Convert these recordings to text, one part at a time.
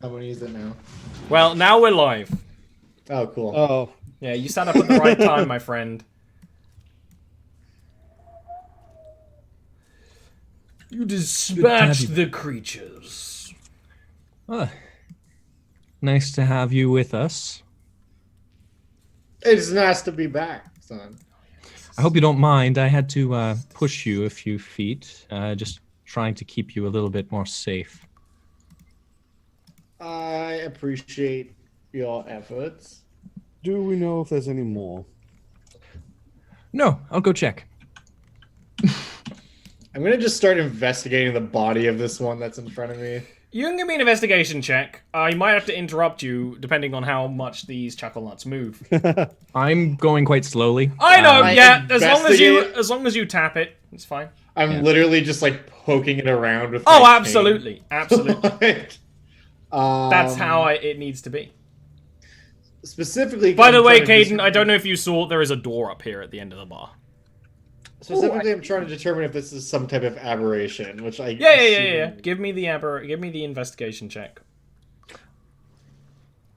I'm gonna use it now. Well, now we're live. Oh, cool. Oh. Yeah, you sat up at the right time, my friend. You dispatched the creatures. Nice to have you with us. It's nice to be back, son. I hope you don't mind. I had to push you a few feet, just trying to keep you a little bit more safe. I appreciate your efforts. Do we know if there's any more? No, I'll go check. I'm gonna just start investigating the body of this one that's in front of me. You can give me an investigation check. I might have to interrupt you, depending on how much these chuckle nuts move. I'm going quite slowly. I know, yeah. investigate- As long as you tap it, it's fine. I'm literally just like poking it around with. Oh, my absolutely, absolutely. cane. That's how it needs to be. Specifically. By the I'm way, trying to Caden, I don't know if you saw, there is a door up here at the end of the bar. Specifically, I'm trying to determine if this is some type of aberration, which I Yeah. Give me the investigation check.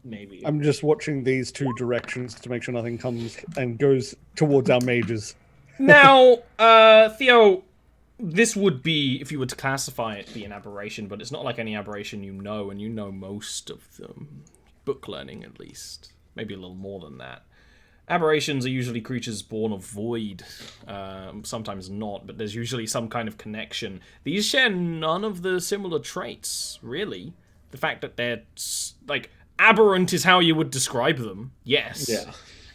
Maybe. I'm just watching these two directions to make sure nothing comes and goes towards our mages. Now, Theo, this would be, if you were to classify it, be an aberration, but it's not like any aberration you know, and you know most of them. Book learning, at least. Maybe a little more than that. Aberrations are usually creatures born of void. Sometimes not, but there's usually some kind of connection. These share none of the similar traits, really. The fact that they're, like, aberrant is how you would describe them. Yes. Yeah.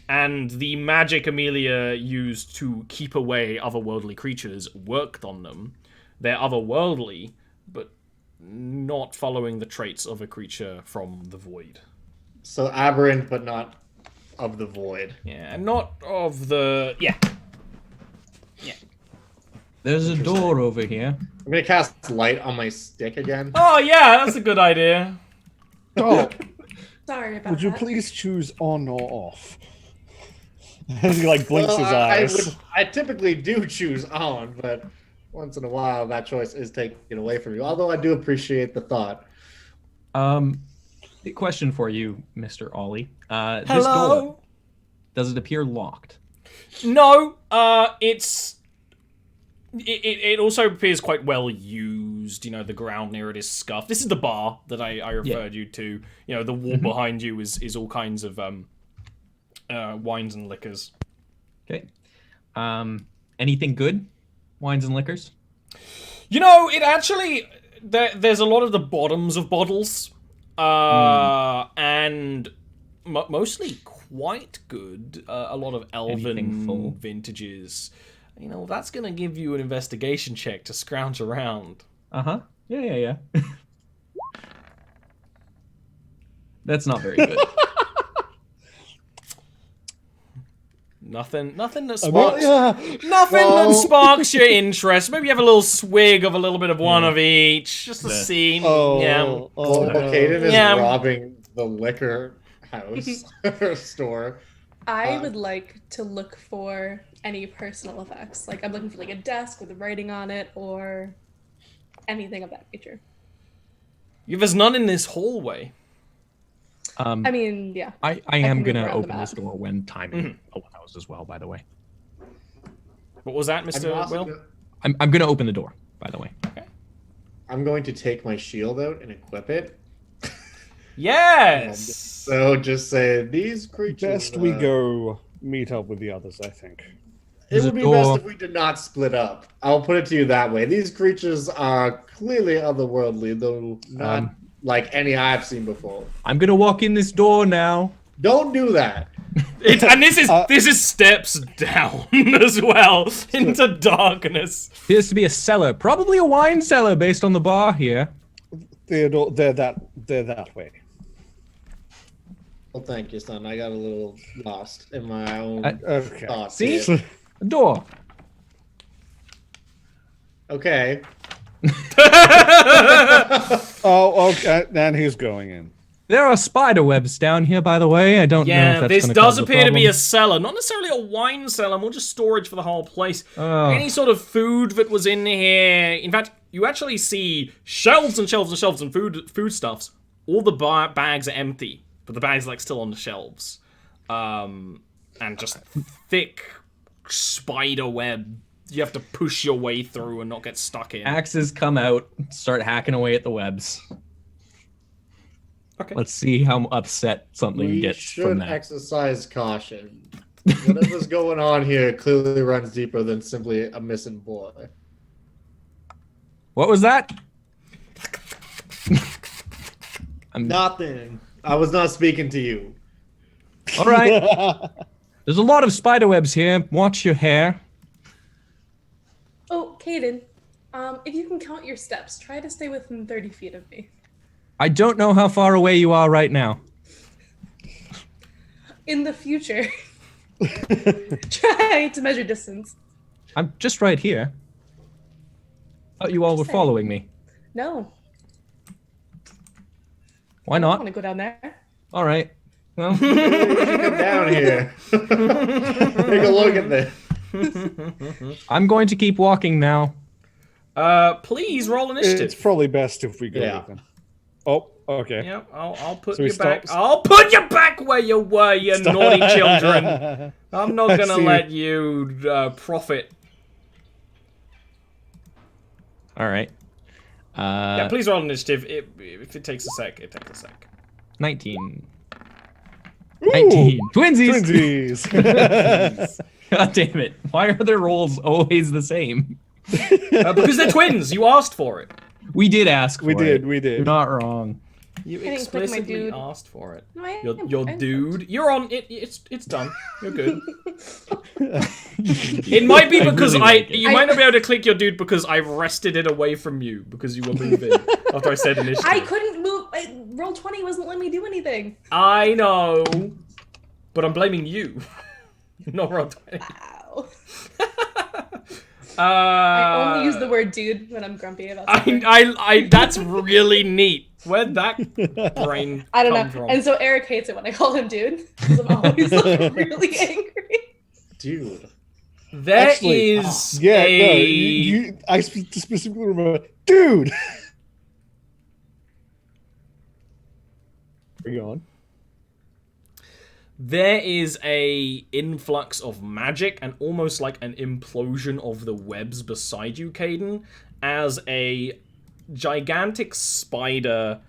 And the magic Amelia used to keep away otherworldly creatures worked on them. They're otherworldly, but not following the traits of a creature from the void. So aberrant, but not of the void. Yeah, and not of the... Yeah. There's a door over here. I'm gonna cast light on my stick again. Oh, yeah, that's a good idea. Oh, Sorry about would you that. please choose on or off? As he like blinks his eyes. I typically do choose on, but once in a while that choice is taken away from you. Although I do appreciate the thought. A question for you, Mr. Ollie. This Hello? door, does it appear locked? No, it also appears quite well used. You know, the ground near it is scuffed. This is the bar that I referred you to. You know, the wall behind you is all kinds of wines and liquors. Okay. Anything good? Wines and liquors? You know, it actually... There's a lot of the bottoms of bottles. And mostly quite good. A lot of elven vintages. You know, that's going to give you an investigation check to scrounge around. Uh-huh. Yeah. That's not very good. Nothing that sparks... Well, that sparks your interest. Maybe you have a little swig of a little bit of one of each. Just to see. Well, Caden is robbing the liquor house store. I would like to look for any personal effects. Like, I'm looking for like a desk with writing on it or anything of that nature. There's none in this hallway. I mean, yeah. I am can going move to around the open this map. door when timing allows as well, by the way. What was that, Mr. Will? I'm going to open the door, by the way. I'm going to take my shield out and equip it. Yes! So just say, these creatures... best we go meet up with the others, I think. It There's would a be door. best if we did not split up. I'll put it to you that way. These creatures are clearly otherworldly, though not like any I've seen before. I'm going to walk in this door now. Don't do that. And this is steps down as well into darkness. Appears to be a cellar, probably a wine cellar based on the bar here. Theodore, they're that way. Well, thank you, son. I got a little lost in my own Okay. thoughts. See? here. A door. Okay. Oh, okay. Then he's going in. There are spider webs down here, by the way. I don't know if Yeah, that's this gonna does cause a appear to be a problem. cellar. Not necessarily a wine cellar, more just storage for the whole place. Oh. Any sort of food that was in here. In fact, you actually see shelves and shelves and shelves and foodstuffs all the bags are empty, but the bags like still on the shelves, and just thick spider web. You have to push your way through and not get stuck in. Axes come out, start hacking away at the webs. Okay. Let's see how upset something We gets should from that. exercise caution. Whatever's going on here clearly runs deeper than simply a missing boy. What was that? Nothing. I was not speaking to you. All right. There's a lot of spider webs here. Watch your hair. Oh, Caden, if you can count your steps, try to stay within 30 feet of me. I don't know how far away you are right now. In the future, try to measure distance. I'm just right here. Thought you all were following me. No. Why I not? want to go down there. All right. Well, Come down here. Take a look at this. I'm going to keep walking now. Please roll initiative. It's probably best if we go Yeah. with them. Oh, okay. Yep, I'll put So he you back. stops. I'll put you back where you were, you naughty children. I'm not I gonna see. let you profit. All right. Yeah, please roll initiative. If it takes a sec, it takes a sec. 19. 19. Twinsies! Twinsies. God damn it. Why are their rolls always the same? Because they're twins. You asked for it. We did ask for We did, it. we did. You're not wrong. You I didn't click my explicitly dude. asked for it. No, I Your am. dude. You're on it. It's done. You're good. It might be because really like it. you might not be able to click your dude because I wrested it away from you because you were moving after I said initiative. I couldn't move. Roll 20 wasn't letting me do anything. I know, but I'm blaming you. Not roll 20. Wow. I I only use the word dude when I'm grumpy about something. I that's really neat. Where'd that brain I don't come know. from? And so Eric hates it when I call him dude. Because I'm always like, really angry. Dude. There Actually, is Yeah, a... no, I specifically remember, dude. Are you on? There is a influx of magic and almost like an implosion of the webs beside you, Caden, as a gigantic spider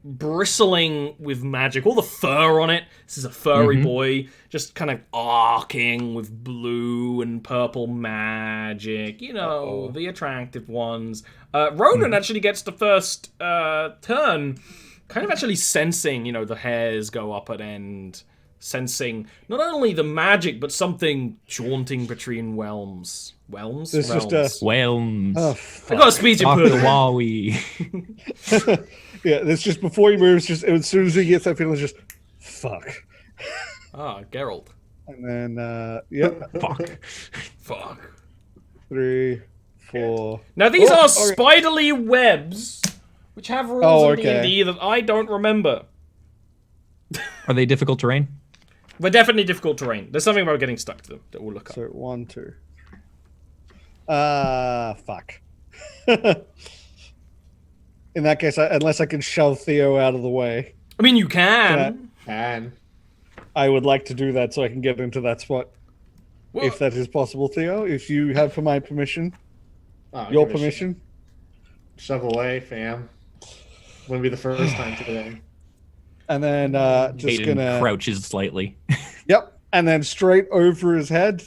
bristling with magic, all the fur on it. This is a furry boy, just kind of arcing with blue and purple magic. You know, the attractive ones. Ronan actually gets the first turn, kind of actually sensing, you know, the hairs go up at end. Sensing not only the magic, but something jaunting between realms. Realms? There's just a- Whelms. Oh, I got a speech Dr. improvement. yeah, Wowie. that's just before he moves. Just as soon as he gets that feeling, it's just fuck. Ah, Geralt. And then, yep, Fuck. Fuck. 3, 4. Now these are okay. spiderly webs, which have rules Oh, in okay. D&D that I don't remember. Are they difficult terrain? But definitely difficult terrain. There's something about getting stuck to them that we'll look up. So 1, 2. Fuck. In that case, unless I can shove Theo out of the way, I mean, you can. And I would like to do that so I can get into that spot. Well, If that is possible, Theo, if you have for my permission, your permission. Shove away, fam. Wouldn't be the first time today. And then just Hayden gonna crouches slightly. Yep, and then straight over his head.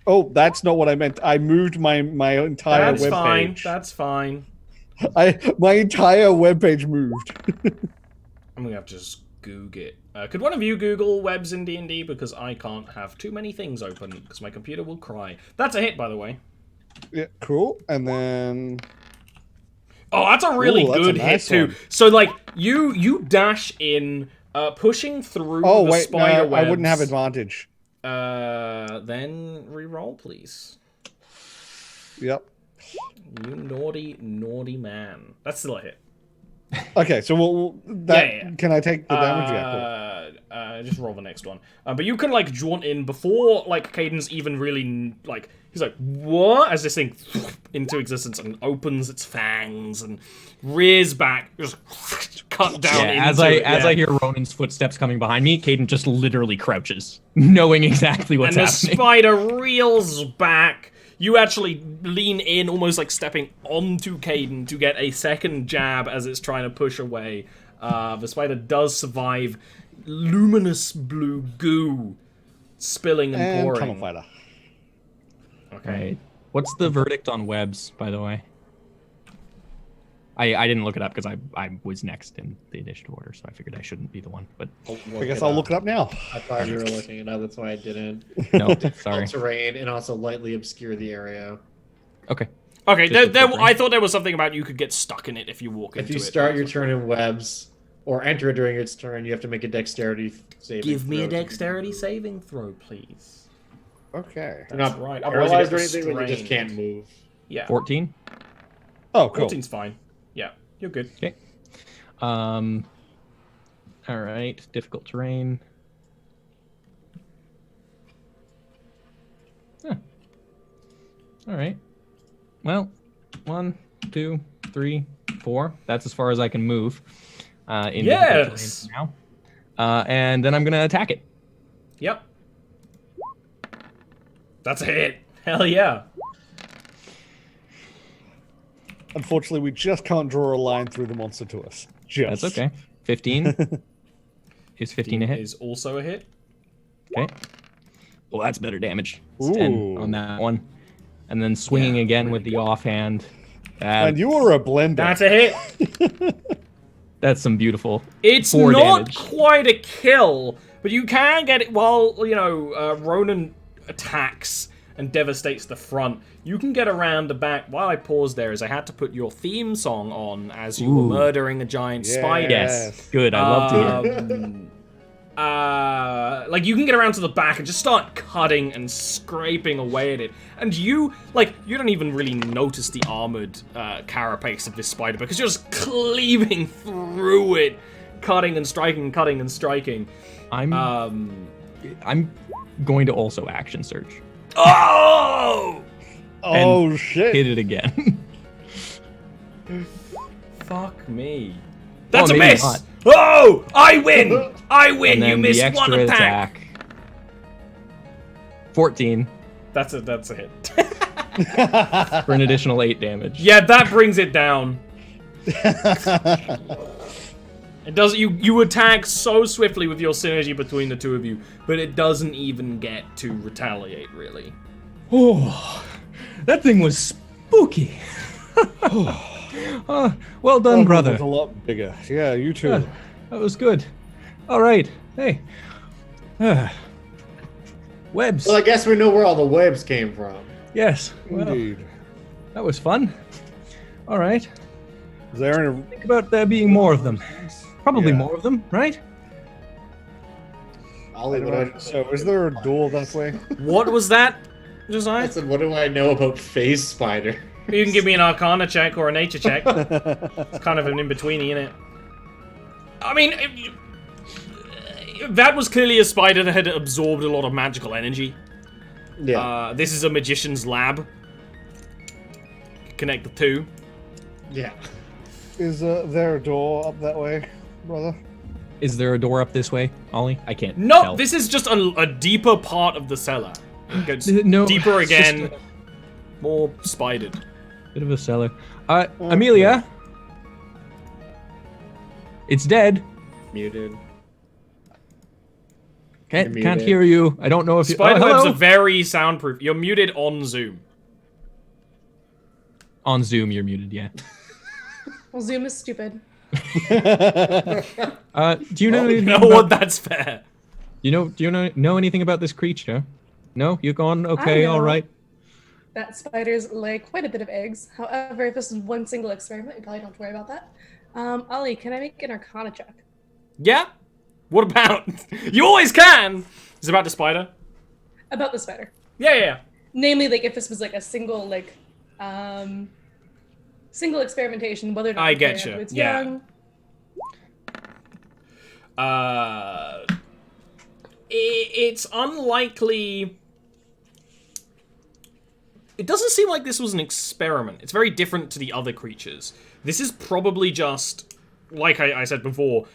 Oh, that's not what I meant. I moved my entire that's web fine. page. That's fine. My entire web page moved. I'm gonna have to just Google it. Could one of you Google webs in D&D? Because I can't have too many things open because my computer will cry. That's a hit, by the way. Yeah, cool. And then Oh, that's a really Ooh, that's a good nice hit too. one. So like you dash in, pushing through oh the wait, spider no, webs. I wouldn't have advantage. Then re-roll, please. Yep. You naughty, naughty man. That's still a hit. Okay, so Yeah. can I take the damage? Yeah, cool. Just roll the next one. But you can like jaunt in before like Caden's even really like he's like what as this thing into existence and opens its fangs and rears back, just cut down. Yeah, into as I hear Ronan's footsteps coming behind me, Caden just literally crouches, knowing exactly what's and the happening. spider reels back. You actually lean in, almost like stepping onto Caden to get a second jab as it's trying to push away. The spider does survive. Luminous blue goo spilling and pouring. Tunnel fighter. Okay. Right. What's the verdict on webs, by the way? I didn't look it up because I was next in the initiative order, so I figured I shouldn't be the one. But I guess I'll look it up now. I thought you were looking it up. That's why I didn't. no, sorry. Terrain and also lightly obscure the area. Okay. Okay, Just I thought there was something about you could get stuck in it if you walk into it. If you start your turn in webs or enter it during its turn, you have to make a dexterity saving Give me a throw. dexterity saving throw, please. Okay. You're not right. paralyzed or Otherwise you anything, get but you just restrained. can't move. Yeah. 14. Oh, cool. 14's fine. Yeah, you're good. Okay. All right. Difficult terrain. Huh. All right. Well, 1, 2, 3, 4. That's as far as I can move. In difficult Yes! terrain for now. And then I'm gonna attack it. Yep. That's a hit. Hell yeah. Unfortunately, we just can't draw a line through the monster to us. Just. That's okay. 15. Is 15 a hit? Is also a hit. Okay. Well, that's better damage. It's 10 Ooh. on that one. And then swinging again with the offhand. And you are a blender. That's a hit. That's some beautiful. It's 4 not damage. quite a kill, but you can get it while, you know, Ronan attacks and devastates the front. You can get around the back. While I paused there, is I had to put your theme song on as you were Ooh. murdering a giant spider. Yes. Good. I love to hear. Like you can get around to the back and just start cutting and scraping away at it, and you don't even really notice the armored carapace of this spider because you're just cleaving through it, cutting and striking, cutting and striking. I'm going to also action search. Oh! Oh, shit. Hit it again. Fuck me. That's a maybe miss! not. Oh! I win! I win! And then You missed the extra one attack! 14 That's a hit. for an additional 8 damage. Yeah, that brings it down. It does. You attack so swiftly with your synergy between the two of you, but it doesn't even get to retaliate, really. Oh, that thing was spooky. Well done, That brother. was a lot bigger. Yeah, you too. That was good. All right. Hey. Webs. Well, I guess we know where all the webs came from. Yes. Well, Indeed. that was fun. All right. Is there any... Think about there being more of them. Probably Yeah. more of them, right? So, is there a door that way? What was that, I Josiah? said, what do I know about phase spider? You can give me an Arcana check or a Nature check. It's kind of an in-betweeny, isn't it? I mean, that was clearly a spider that had absorbed a lot of magical energy. Yeah. This is a magician's lab. Connect the two. Yeah. Is there a door up that way, brother? Is there a door up this way, Ollie? I can't No, tell. this is just a deeper part of the cellar. It goes No, deeper it's just again. More spidered. Bit of a cellar. Amelia? It's dead. Muted. Can't You're muted. hear you. I don't know if you... Spiderwebs hello? are very soundproof. You're muted on Zoom. On Zoom, you're muted, yeah. Well, Zoom is stupid. Do you know anything You know about... what? That's fair. Do you know anything about this creature? No? You're gone? Okay, I know. all right. That spiders lay quite a bit of eggs. However, if this is one single experiment, you probably don't have to worry about that. Ollie, can I make an Arcana check? Yeah? What about? You always can! Is it about the spider? About the spider. Yeah. Namely, like, if this was, like, a single, like, single experimentation, whether or not I it's getcha, it's yeah. young, It's unlikely. It doesn't seem like this was an experiment. It's very different to the other creatures. This is probably just, like I said before,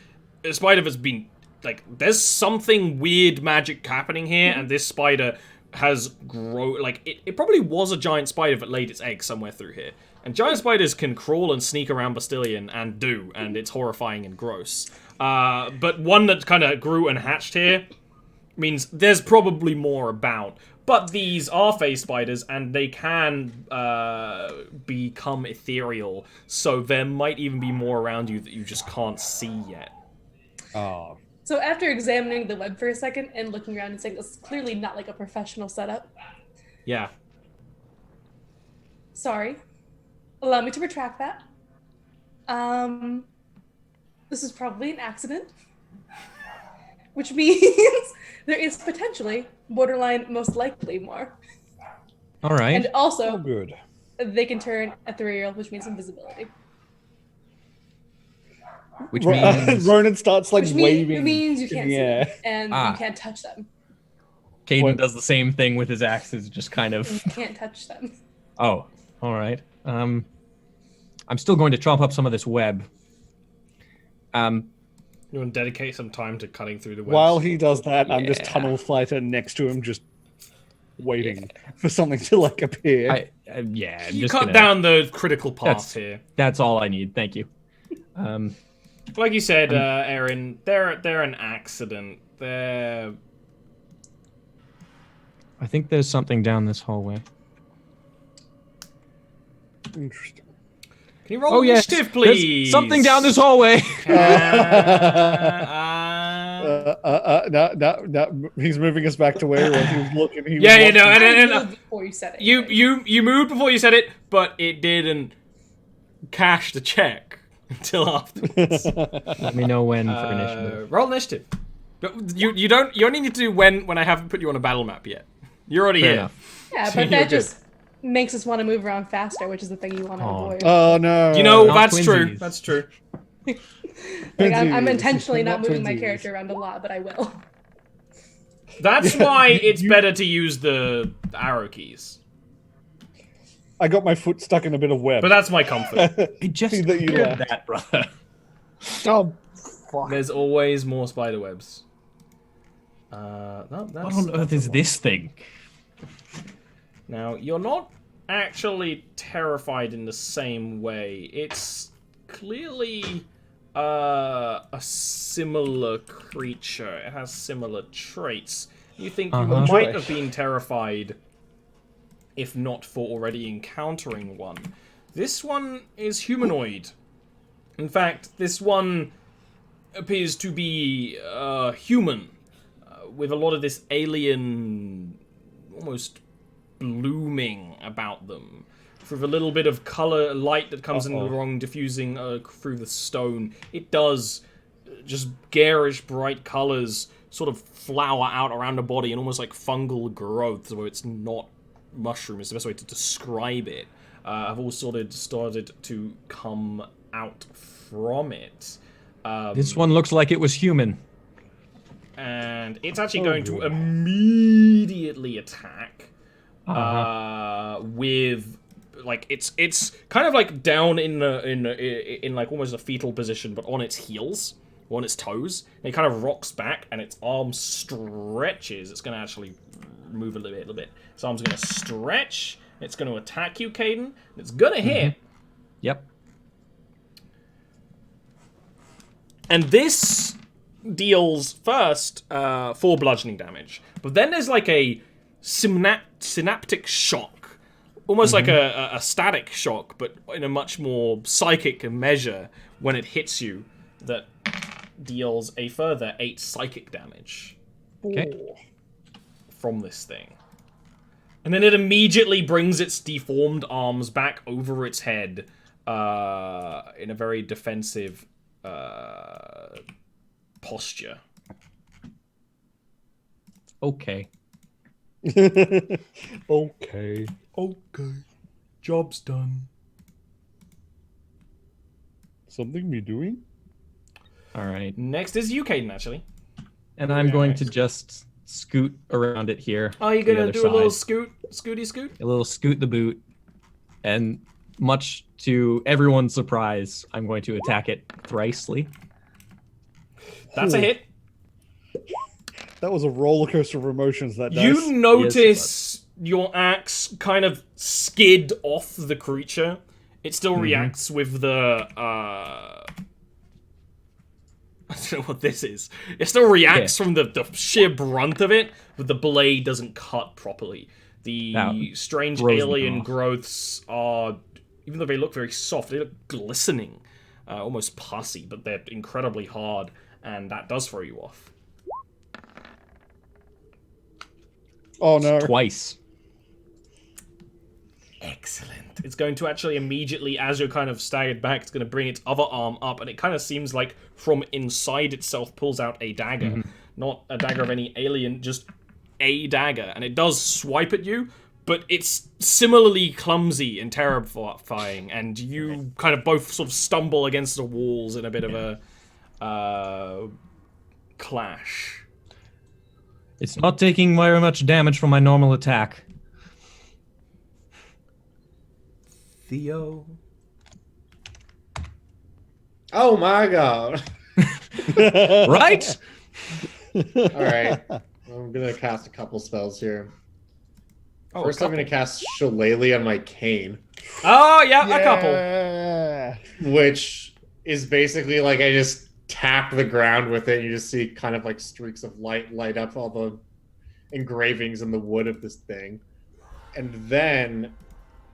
a spider has been, like, there's something weird magic happening here, and this spider has grown, like, it probably was a giant spider that laid its egg somewhere through here. And giant spiders can crawl and sneak around Bastillion, and it's horrifying and gross. But one that kind of grew and hatched here means there's probably more about. But these are phase spiders, and they can become ethereal, so there might even be more around you that you just can't see yet. Oh. So after examining the web for a second and looking around and saying this is clearly not like a professional setup. Yeah. Sorry. Allow me to retract that. This is probably an accident. Which means there is potentially, borderline most likely more. All right. And also, Oh, good. they can turn ethereal, which means invisibility. Which means Ronan starts like Which waving. it means you in can't the see air. them, and Ah. you can't touch them. Caden What? does the same thing with his axes, just kind You of. can't touch them. Oh, all right. I'm still going to chop up some of this web. You want to dedicate some time to cutting through the webs? While he does that, I'm just Yeah. tunnel fighter next to him, just waiting for something to like appear. Yeah. I'm You just cut gonna, down the critical path That's- here. That's all I need. Thank you. Like you said, Aaron, they're an accident. They're... I think there's something down this hallway. Interesting. Can you roll Oh yes, initiative, there's please? something down this hallway. No. He's moving us back to where he was. He was looking. He was Yeah, you watching. know, and I moved before you said it. you moved before you said it, but it didn't cash the check until afterwards. Let me know when for initiative. Roll initiative. You only need to do when I haven't put you on a battle map yet. You're already Fair here. enough. Yeah, You're but that good. just makes us want to move around faster, which is the thing you want to Aw. avoid. Oh no! You know, Not that's true. twinsies. That's true. Like, I'm Twinsies. intentionally not Not moving my twinsies. character around a lot, but I will. That's why it's better to use the arrow keys. I got my foot stuck in a bit of web. But that's my comfort. I just See that you heard laughed. that, brother. Oh, fuck. There's always more spider webs. No, What that's, on earth is this thing? Now, you're not actually terrified in the same way. It's clearly a similar creature. It has similar traits. You think you Uh-huh. might have been terrified if not for already encountering one. This one is humanoid. In fact, this one appears to be human, with a lot of this alien, almost blooming about them. With a little bit of color, light that comes in along, diffusing through the stone. It does just garish, bright colors sort of flower out around the body and almost like fungal growth, where it's not mushroom is the best way to describe it. Have all started to come out from it. This one looks like it was human. And it's actually going to immediately attack with like it's kind of like down in like almost a fetal position, but on its heels, on its toes. And it kind of rocks back, and its arm stretches. It's going to actually move a little bit. Its arm's going to stretch. It's going to attack you, Caden. It's going to hit. Yep. And this deals first 4 bludgeoning damage. But then there's like a synaptic shock. Almost like a static shock, but in a much more psychic measure when it hits you, that deals a further 8 psychic damage Okay. from this thing. And then it immediately brings its deformed arms back over its head in a very defensive posture. Okay. Okay. Okay, job's done. Something me doing? All right. Next is you, Caden, actually. And I'm going to just scoot around it here. Oh, you're to the gonna other do a little side. scooty scoot? A little scoot the boot. And much to everyone's surprise, I'm going to attack it thricely. That's a hit. That was a roller coaster of emotions. That dice. You notice your axe kind of skid off the creature. It still reacts with the I don't know what this is. It still reacts from the sheer brunt of it, but the blade doesn't cut properly. The strange alien growths are, even though they look very soft, they look glistening, almost pussy, but they're incredibly hard, and that does throw you off. Oh no! Twice. Excellent. It's going to actually immediately, as you're kind of staggered back, it's going to bring its other arm up, and it kind of seems like from inside itself pulls out a dagger. Not a dagger of any alien, just a dagger. And it does swipe at you, but it's similarly clumsy and terrifying, and you kind of both sort of stumble against the walls in a bit of a clash. It's not taking very much damage from my normal attack. Theo. Oh my god. Right? Alright. I'm gonna cast a couple spells here. First, I'm gonna cast Shillelagh on my cane. Oh, yeah, a couple. Yeah. Which is basically like I just tap the ground with it, and you just see kind of like streaks of light up all the engravings in the wood of this thing. And then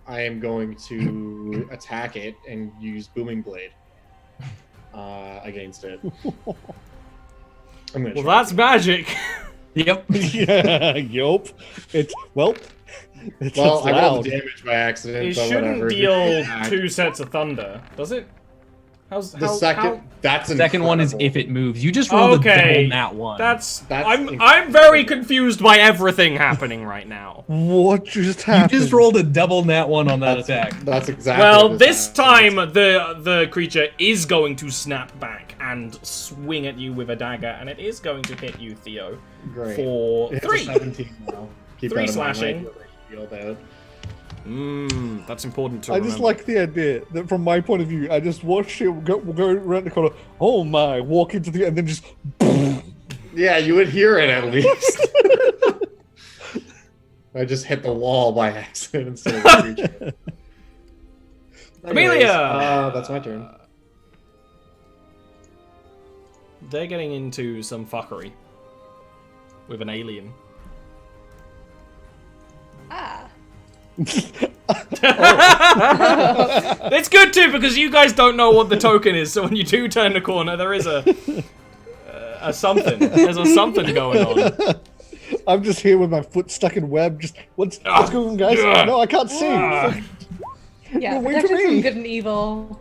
I am going to attack it and use Booming Blade against it. Well, that's magic. Yep. Yeah. Yup. It's well, I rolled loud. the damage by accident. It but shouldn't whatever. deal 2 sets of thunder, does it? The second, that's Second one is incredible. if it moves. You just rolled a double nat one. That's I'm very confused by everything happening right now. What just You happened? just rolled a double nat one on that attack. That's exactly. Well, what this time happened. the creature is going to snap back and swing at you with a dagger, and it is going to hit you, Theo, Great. for It's a 3. 17 now. Keep 3 that in mind, slashing. right? Feel bad. That's important to I remember. just like the idea that, from my point of view, I just watch it go around the corner. Oh my! Walk into the and then just. Yeah, you would hear it at least. I just hit the wall by accident instead of the creature. Amelia! That's my turn. They're getting into some fuckery with an alien. Ah. It's good too, because you guys don't know what the token is, so when you do turn the corner, there is a something. There's a something going on. I'm just here with my foot stuck in web. Just what's going on, guys? No, I can't see. Yeah, wait for protection me. from good and evil.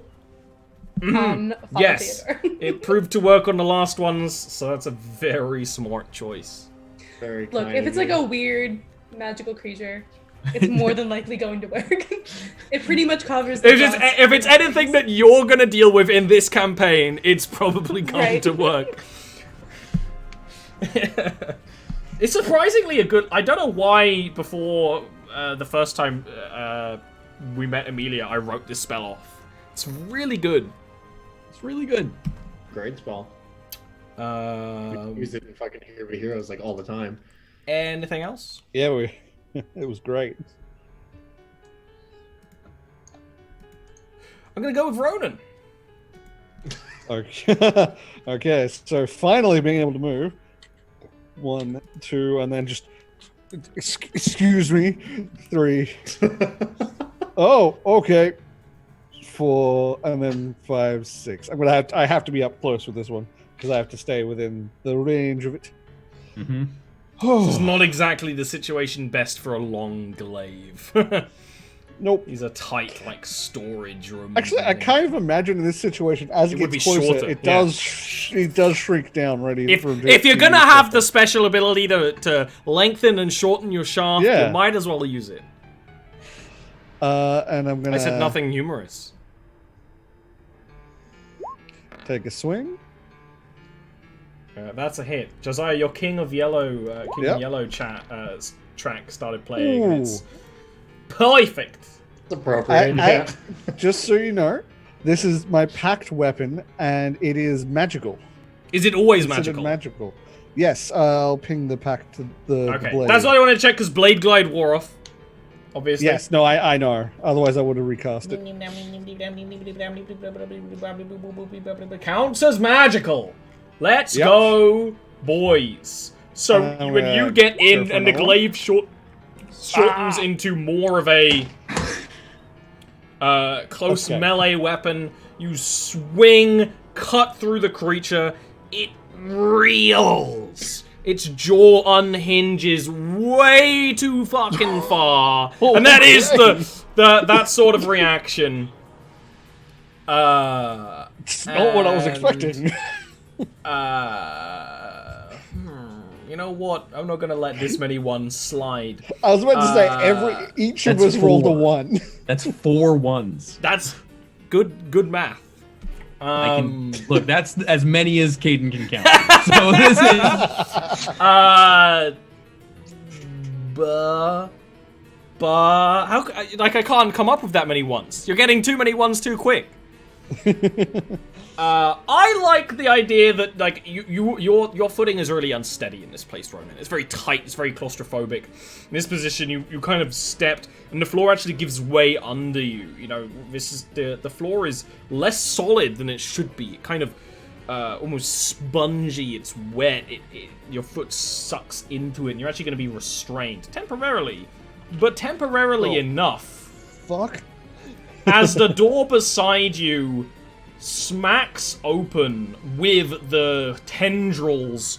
Father Yes, Theodore. it proved to work on the last ones, so that's a very smart choice. Very Look, kind if of it's like you. a weird magical creature, it's more than likely going to work. It pretty much covers the If it's anything that you're gonna deal with in this campaign, it's probably going Right. to work. It's surprisingly a good. I don't know why before the first time we met Amelia, I wrote this spell off. It's really good. It's really good. Great spell. We use it in fucking Here We Heroes like all the time. Anything else? Yeah, it was great. I'm gonna go with Ronan. Okay. Okay. So finally being able to move. 1, 2, and then just. Excuse me. 3. Oh, okay. 4, and then 5, 6. I have to be up close with this one because I have to stay within the range of it. Mm-hmm. This is not exactly the situation best for a long glaive. Nope. These are tight, like, storage room. Actually, I kind of imagine in this situation, as it It would gets be closer, shorter, it yeah. does shrink down. Ready If you're gonna have the special ability to lengthen and shorten your shaft, Yeah. you might as well use it. and I'm gonna. I said nothing humorous. Take a swing. That's a hit. Josiah, your King of Yellow, Yep. track started playing. And Ooh. it's perfect. It's appropriate. Yeah. Just so you know, this is my packed weapon, and it is magical. Is it always Considered magical? magical. Yes, I'll ping the pack to the Okay, blade. that's what I want to check because Blade Glide wore off. Obviously. Yes, no, I know. Otherwise, I would have recast it. Counts as magical. Let's Yep. go, boys. So when you get in for and the another one. glaive shortens into more of a close Okay. melee weapon, you swing, cut through the creature. It reels. Its jaw unhinges way too fucking far, and that is that sort of reaction. It's not what I was and, expecting. You know what? I'm not gonna let this many ones slide. I was about to say each of That's us rolled a 4. 1. That's 4 ones. That's good math. I can look. That's as many as Caden can count. So this is how like I can't come up with that many ones. You're getting too many ones too quick. I like the idea that like your footing is really unsteady in this place, Roman. It's very tight. It's very claustrophobic. In this position, you kind of stepped, and the floor actually gives way under you. You know, this is the floor is less solid than it should be. It kind of almost spongy. It's wet. Your foot sucks into it, and you're actually going to be restrained temporarily, but temporarily enough. Fuck. As the door beside you smacks open with the tendrils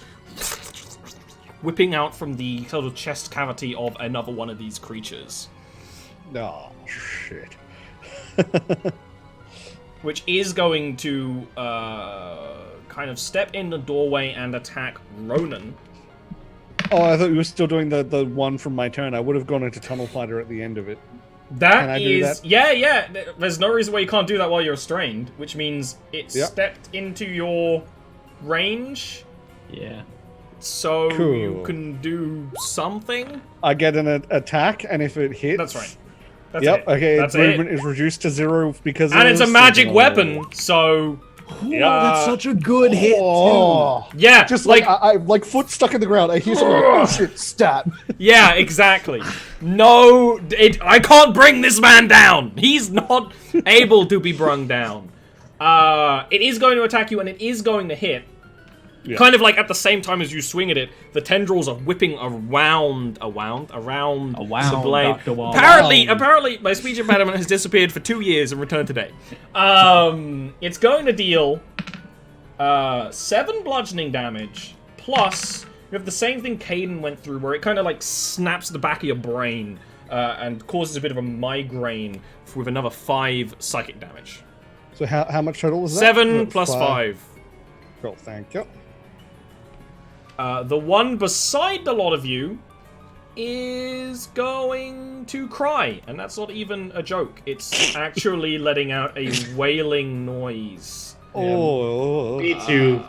whipping out from the sort of chest cavity of another one of these creatures, Oh, shit. which is going to kind of step in the doorway and attack Ronan. Oh, I thought you were still doing the one from my turn. I would have gone into Tunnel Fighter at the end of it. That Can I do is, that? yeah. There's no reason why you can't do that while you're restrained, which means it Yep. stepped into your range, yeah. so Cool. you can do something. I get an attack, and if it hits... That's right. That's Yep, it. okay, That's its movement it. is reduced to 0 because And of it's a the magic signal. weapon, so That's such a good hit. Oh. yeah, Just like I like foot stuck in the ground. I hear something like, oh shit, stat. yeah, exactly. No, I can't bring this man down. He's not able to be brung down. It is going to attack you, and it is going to hit. Yeah. Kind of like at the same time as you swing at it, the tendrils are whipping around the blade. Dr. Wall. Apparently, my speech impediment has disappeared for 2 years and returned today. It's going to deal 7 bludgeoning damage, plus you have the same thing Caden went through, where it kind of like snaps the back of your brain and causes a bit of a migraine with another 5 psychic damage. So how much total is that? 7 plus 5. Cool, thank you. The one beside the lot of you is going to cry, and that's not even a joke. It's actually letting out a wailing noise. Oh. Me too.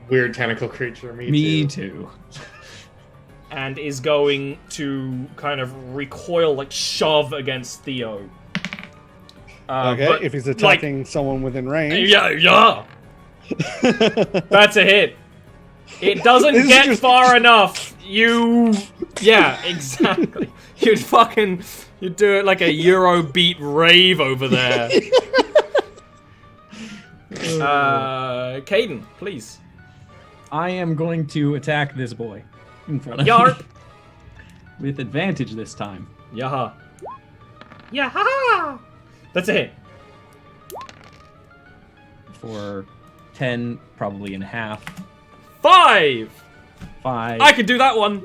Weird tentacle creature. Me too. And is going to kind of recoil, like shove against Theo. Okay, but, if he's attacking someone within range. Yeah. That's a hit. It doesn't This is get just- far enough. Yeah, exactly. You do it like a Eurobeat rave over there. Caden, please. I am going to attack this boy in front of Yarp. me. With advantage this time. Yaha. Yaha! That's a hit. For 10, probably in half. 5! 5. I could do that one.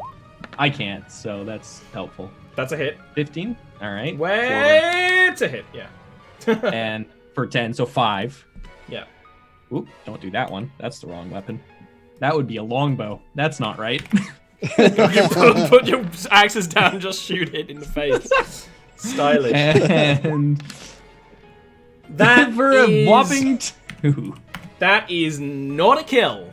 I can't, so that's helpful. That's a hit. 15. All right. It's a hit, yeah. And for 10, so 5. Yeah. Oop, don't do that one. That's the wrong weapon. That would be a longbow. That's not right. Put your axes down, just shoot it in the face. Stylish. And That for is, a whopping 2. That is not a kill.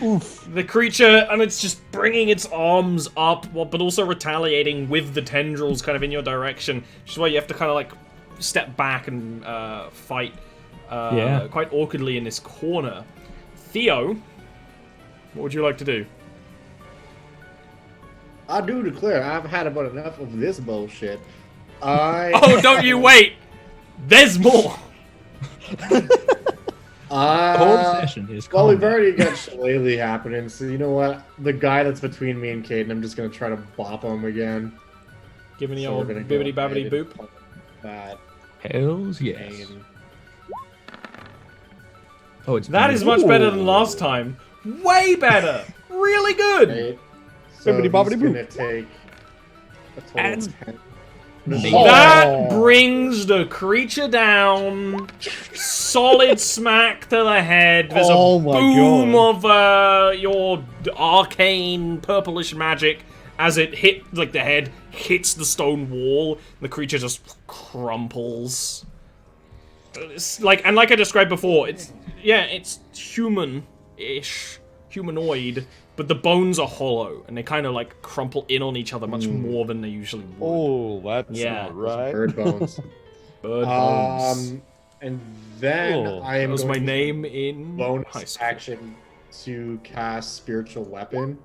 Oof. The creature, and it's just bringing its arms up, but also retaliating with the tendrils kind of in your direction, which is why you have to kind of like step back and fight quite awkwardly in this corner. Theo, what would you like to do? I do declare I've had about enough of this bullshit. Oh, don't you wait! There's more! The whole session is Well, we've combat. already got shillelagh happening, so you know what? The guy that's between me and Caden, I'm just gonna try to bop him again. Give me the So old we're gonna go bibbity babbity ahead boop. and pump that Hells yes. pain. Oh, it's That is much better than last time. Way better! Really good! Right? So Bibbidi he's bobbidi boop. gonna take a total And- of 10. That brings the creature down. Solid smack to the head. There's Oh a my boom God. of your arcane purplish magic as it hit, like the head hits the stone wall. The creature just crumples. It's like I described before, it's human-ish, humanoid, but the bones are hollow and they kind of like crumple in on each other much more than they usually would. Oh, that's Yeah. not right. Bird bones. Bird bones. And then Oh, I That am was my going to name in high bonus school. action to cast spiritual weapon.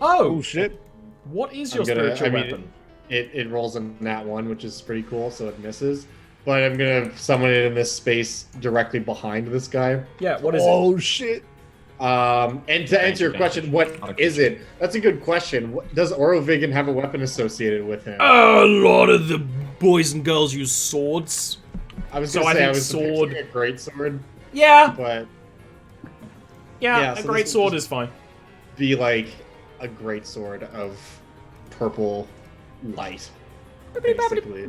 Oh Oh, shit. what is I'm your gonna- spiritual I mean, weapon? It rolls a nat 1, which is pretty cool, so it misses. But I'm gonna summon it in this space directly behind this guy. Yeah, what is it? Oh shit. And to answer your question, what is it? That's a good question. Does Orovigan have a weapon associated with him? A lot of the boys and girls use swords. I was so gonna I say I think was sword- sword. A great sword, Yeah, but yeah, so a great this sword would is fine. be like a great sword of purple light. Basically.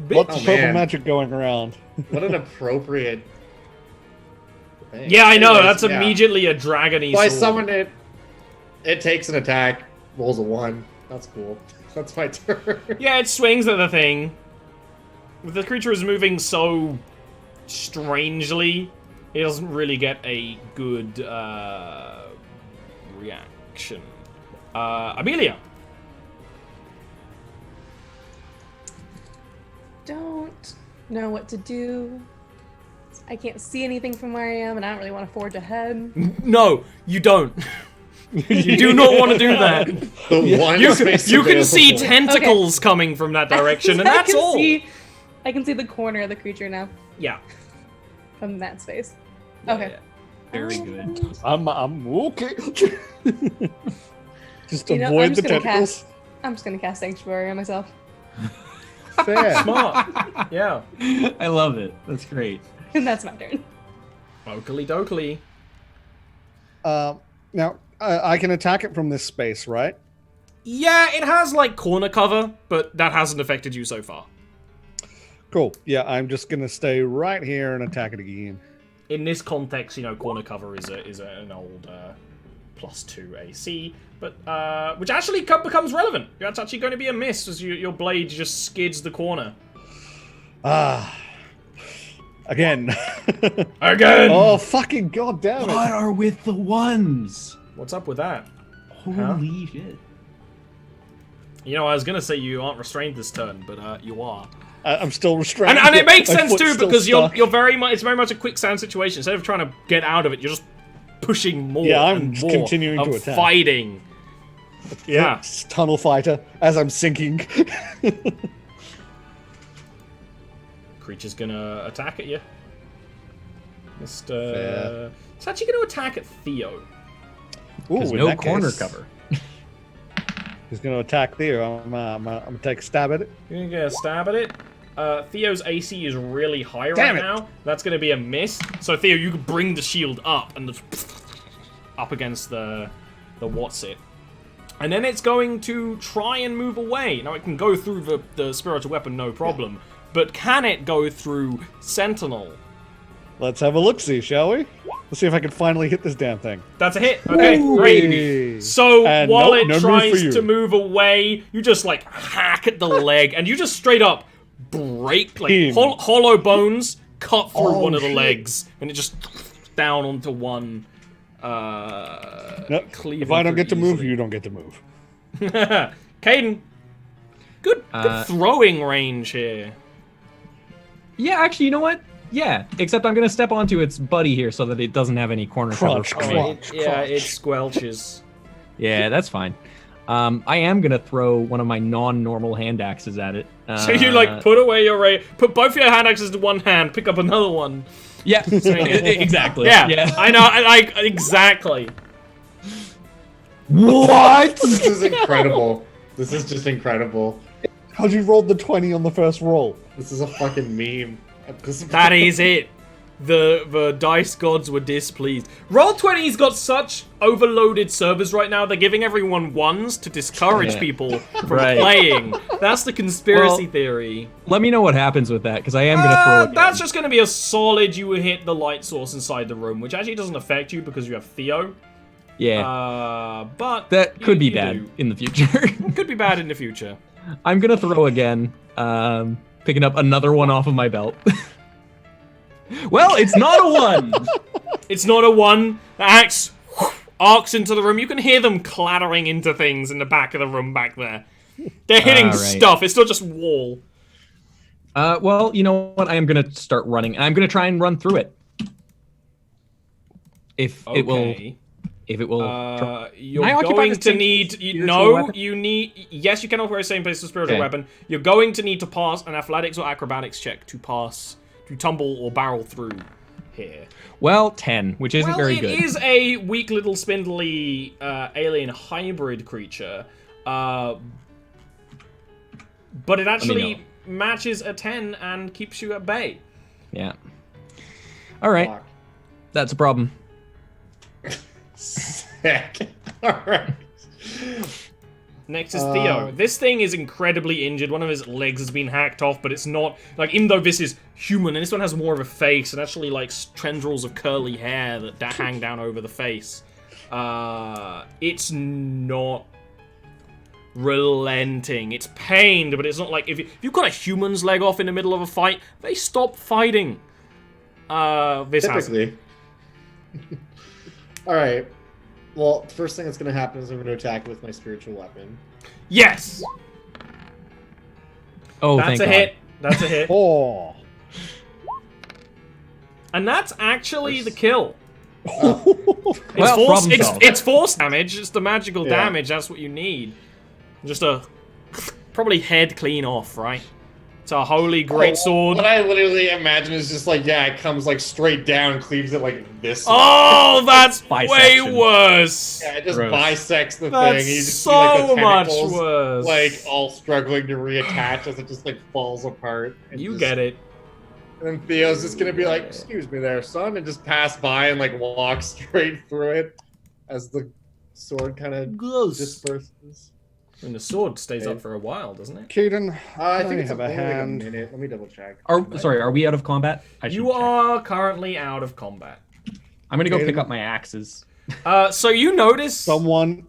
Lots Oh, of purple man. magic going around. What an appropriate thing. Yeah, I know, Anyways, that's yeah. immediately a dragony So I sword. summon it. It takes an attack, rolls a 1. That's cool. That's my turn. Yeah, it swings at the thing. The creature is moving so strangely, it doesn't really get a good reaction. Amelia. Don't know what to do. I can't see anything from where I am, and I don't really want to forge ahead. No, you don't. You do not want to do that. The one space You can see available. tentacles coming from that direction, and I that's can all. I can see the corner of the creature now Yeah. from that space. Yeah, Okay. yeah. Very good. I'm okay. Just You know, avoid I'm the just gonna tentacles. I'm just gonna cast Sanctuary on myself. Fair. Smart. Yeah. I love it. That's great. And that's my turn. Oakley dokley. Now, I can attack it from this space, right? Yeah, it has like corner cover, but that hasn't affected you so far. Cool. Yeah, I'm just gonna stay right here and attack it again. In this context, you know, corner cover is an old +2 AC, but which actually becomes relevant. That's actually going to be a miss as your blade just skids the corner. Again. Again. Oh, fucking goddamn it. What are with the ones? What's up with that? Holy shit. You know, I was gonna say you aren't restrained this turn, but you are. I'm still restrained. And it makes My sense foot's too still because stuck. you're very much. It's very much a quicksand situation. Instead of trying to get out of it, you're just pushing more. Yeah, I'm and just more continuing to and attack. fighting. Yeah. It's tunnel fighter as I'm sinking. Creature's gonna attack at you. Fair. It's actually gonna attack at Theo. Ooh, There's in no that corner case, cover. He's gonna attack there. I'm gonna take a stab at it. You're gonna get a stab at it. Theo's AC is really high Damn right it. now. That's gonna be a miss. So Theo, you could bring the shield up and just up against the what's it. And then it's going to try and move away. Now it can go through the spiritual weapon, no problem. But can it go through Sentinel? Let's have a look-see, shall we? Let's see if I can finally hit this damn thing. That's a hit. Okay, Ooh. great. So And while nope, it no move for tries you. to move away, you just like hack at the leg, and you just straight up break like Him. hollow bones cut through Oh, one of the shit. legs, and it just down onto one Nope. cleave If I don't through get to move, easily. you don't get to move. Caden, good throwing range here. Yeah, actually, you know what? Yeah, except I'm gonna step onto its buddy here so that it doesn't have any corner cover Crunch, for me. crunch. Yeah, it squelches. Yeah, that's fine. I am gonna throw one of my non-normal hand axes at it. So you like put away your put both your hand axes to one hand, pick up another one. Yeah, exactly. Yeah, I know. Exactly. What? This is incredible. This is just incredible. How'd you roll the 20 on the first roll? This is a fucking meme. That is it. The dice gods were displeased. Roll20's got such overloaded servers right now. They're giving everyone ones to discourage people from playing. That's the conspiracy theory. Let me know what happens with that, because I am gonna throw it. That's just gonna be a solid. You will hit the light source inside the room, which actually doesn't affect you because you have Theo. Yeah. But That could be you bad do. in the future. Could be bad in the future. I'm gonna throw again, picking up another one off of my belt. Well, it's not a 1! It's not a 1. The axe arcs into the room. You can hear them clattering into things in the back of the room back there. They're hitting stuff. It's not just wall. Well, you know what? I am gonna start running. I'm gonna try and run through it. If it will. You're I occupy going the to same need. spiritual weapon? You need. Yes, you can occupy the same place as spiritual Okay. weapon. You're going to need to pass an athletics or acrobatics check to tumble or barrel through here. Well, 10, which isn't very good. It is a weak little spindly alien hybrid creature, but it actually matches a 10 and keeps you at bay. Yeah. All right, Fuck. that's a problem. Sick. Alright. Next is Theo. This thing is incredibly injured. One of his legs has been hacked off, but it's not like, even though this is human, and this one has more of a face and actually like tendrils of curly hair that hang down over the face. It's not relenting. It's pained, but it's not like if you've got a human's leg off in the middle of a fight, they stop fighting. This Typically. Alright. Well, the first thing that's going to happen is I'm going to attack with my spiritual weapon. Yes! Oh, That's thank a God. hit. That's a hit. Oh. And that's actually the kill. Well, problem solved. It's force damage. It's the magical Yeah. damage. That's what you need. Just a probably head clean off, right? It's a holy great sword. What I literally imagine is just like, yeah, it comes like straight down, cleaves it like this. Oh, that's way Bisection. worse. Yeah, it just Gross. bisects the That's thing. You just so see, like, the much tentacles, worse. like all struggling to reattach as it just like falls apart. And You just- get it. And then Theo's just gonna be like, "Excuse me, there, son," and just pass by and like walk straight through it as the sword kind of Gross. disperses. And the sword stays up for a while, doesn't it? Caden, I think I it's have a only like hand. minute. Let me double check. Sorry, are we out of combat? I should You check. are currently out of combat. I'm gonna go Caden. pick up my axes. So you notice someone.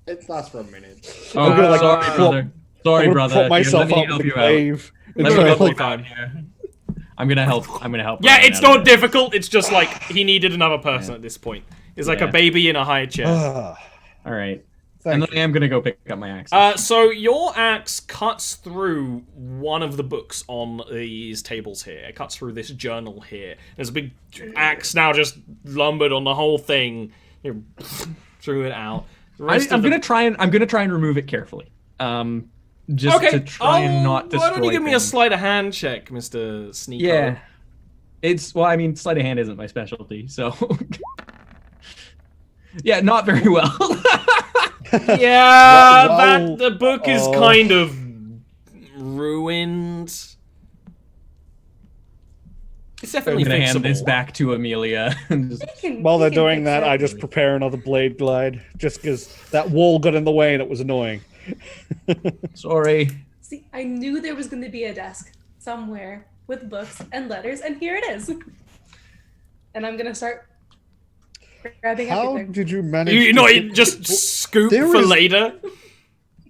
It lasts for a minute. Oh, I'm gonna, like, sorry, flop- brother. Sorry, I'm gonna brother. prop Here, myself let me up help in you the out. grave. and Let me try, help like, you out here. I'm gonna help. Yeah, Brian it's out. not difficult. It's just like he needed another person at this point. It's like a Yeah. baby in a high chair. Ah, All right. thank And then you. I am gonna go pick up my axes. So your axe cuts through one of the books on these tables here. It cuts through this journal here. There's a big axe now just lumbered on the whole thing. You threw it out. The rest I'm of the- gonna try and remove it carefully. Just Okay. to try and not destroy. Why don't you give me a things. sleight of hand check, Mr. Sneako? Yeah. I mean, sleight of hand isn't my specialty, so. Yeah, not very well. Yeah, Well, the book is oh. kind of ruined. It's I'm definitely gonna fixable. hand this back to Amelia. and just- While they're doing that, I just prepare another blade glide, just because that wall got in the way and it was annoying. Sorry. See, I knew there was going to be a desk somewhere with books and letters, and here it is. And I'm going to start grabbing How everything. did you manage? You to know, get- just scoop There for is- later.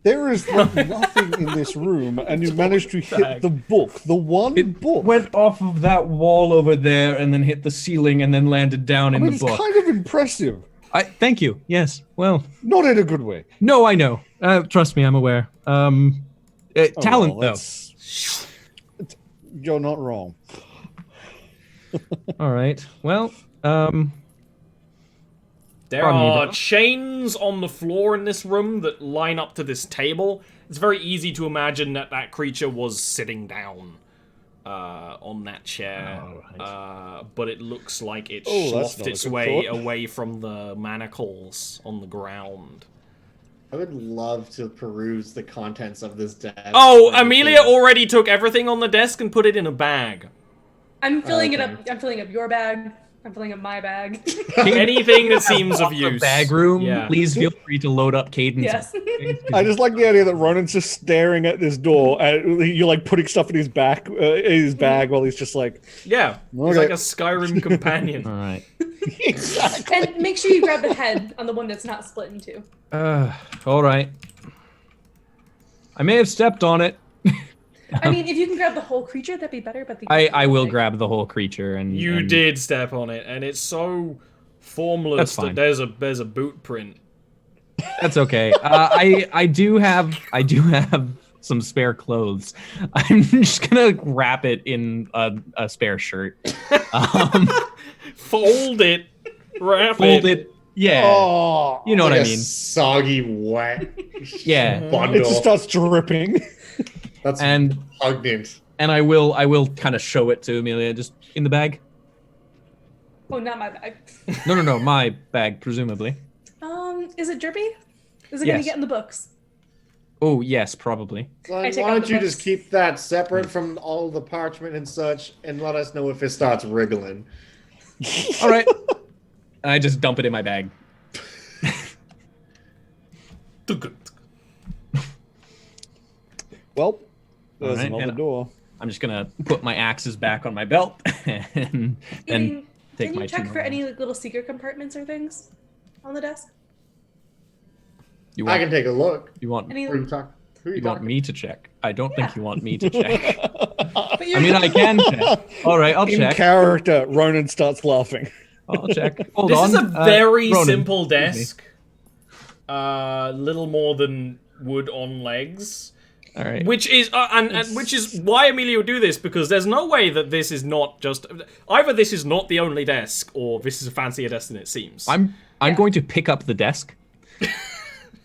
There is like nothing in this room, and you managed to hit the book, the one book. Went off of that wall over there and then hit the ceiling and then landed down I in mean, the it's book. kind of impressive. Thank you. Yes. Well, Not in a good way. no, I know. Trust me, I'm aware. Talent, well, though. You're not wrong. All right. Well, There Pardon me, are brother? chains on the floor in this room that line up to this table. It's very easy to imagine that that creature was sitting down on that chair. But it looks like it Oh, that's sloughed not a its good way thought. away from the manacles on the ground. I would love to peruse the contents of this desk. Oh, for Amelia anything. already took everything on the desk and put it in a bag. I'm filling it Okay. up. I'm filling up your bag. I'm filling up my bag. Anything that seems of the use. bag room. Yeah. Please feel free to load up Caden's. Yes. I just like the idea that Ronan's just staring at this door, and you're like putting stuff in his back, bag, while he's just like, Yeah. He's Okay. like a Skyrim companion. All right. exactly. And make sure you grab the head on the one that's not split in two. All right. I may have stepped on it. I mean, if you can grab the whole creature, that'd be better. But I will grab the whole creature and You and- did step on it, and it's so formless That's fine. that there's a boot print. That's okay. I do have some spare clothes. I'm just gonna wrap it in a spare shirt. Fold it, wrap Fold it. Yeah. Oh, You know what Like I a mean. soggy, wet Yeah. bundle. it just starts dripping. That's And repugnant. I will kind of show it to Amelia just in the bag. Oh, not my bag. No, my bag presumably. Is it drippy? Is it gonna Yes. get in the books? Oh yes, probably. Why I take don't out the you books. just keep that separate from all the parchment and such, and let us know if it starts wriggling? All right. And I just dump it in my bag. Well, there's Alright, another and- door. I'm just gonna put my axes back on my belt and Can take you my check two for more any rounds. like, little secret compartments or things on the desk? You I want can take a look. you want Any? Who are you talking? Who are you you want talking? me to check? I don't think Yeah. you want me to check. But you're I mean, I can check. All right, I'll In check. character, Ronan starts laughing. I'll check. Hold This on. is a very Ronan, simple excuse me. desk. Little more than wood on legs. All right. Which is and which is why Amelia would do this, because there's no way that this is not just either this is not the only desk or this is a fancier desk than it seems. I'm going to pick up the desk.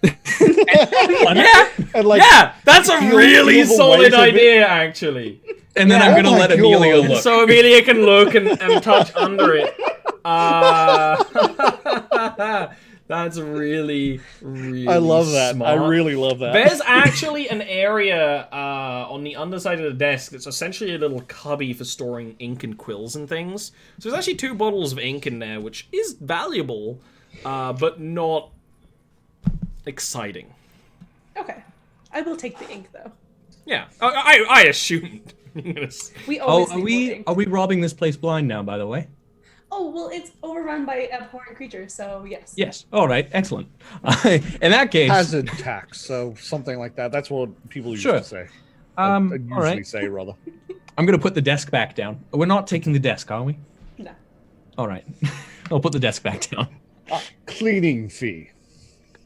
yeah, And like, yeah, that's a really feel the solid weight of it. idea actually. And then Yeah. I'm gonna Oh my let Amelia God. look. So Amelia can look and touch under it. That's really, really I love that. smart. I really love that. There's actually an area on the underside of the desk that's essentially a little cubby for storing ink and quills and things. So there's actually 2 bottles of ink in there, which is valuable, but not exciting. okay. I will take the ink though. Yeah, I assumed. We Oh, always are need we more ink. are we robbing this place blind now? By the way. Oh well, it's overrun by abhorrent creatures, so yes. Yes. All right. Excellent. In that case, hazard tax, so something like that. That's what people used Sure. to say. um, I'd all usually right. say, rather. I'm gonna put the desk back down. We're not taking the desk, are we? No. All right. I'll put the desk back down. Cleaning fee.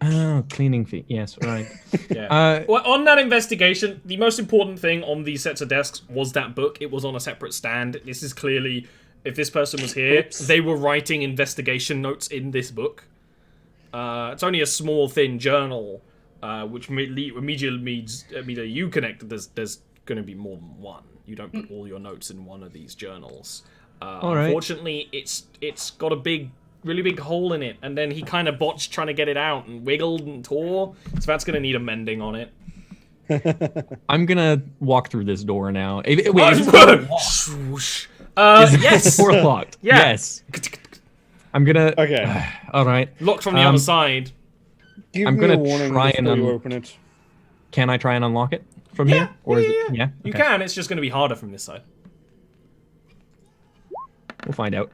Oh, cleaning fee. Yes. Right. Yeah. Well, on that investigation, the most important thing on these sets of desks was that book. It was on a separate stand. This is clearly, if this person was here, they were writing investigation notes in this book. It's only a small, thin journal, which immediately means you connect. There's going to be more than one. You don't put all your notes in one of these journals. All right. Unfortunately, it's got a really big hole in it, and then he kind of botched trying to get it out and wiggled and tore, so that's going to need a mending on it. I'm gonna walk through this door now. Wait, is Swoosh. Yes. the door locked? Yeah. Yes. I'm gonna. Okay. All right. Locked from the other side. Give I'm me gonna a warning try and before you open it. Can I try and unlock it from here? Or is it? Yeah. You Okay. can, it's just going to be harder from this side. We'll find out.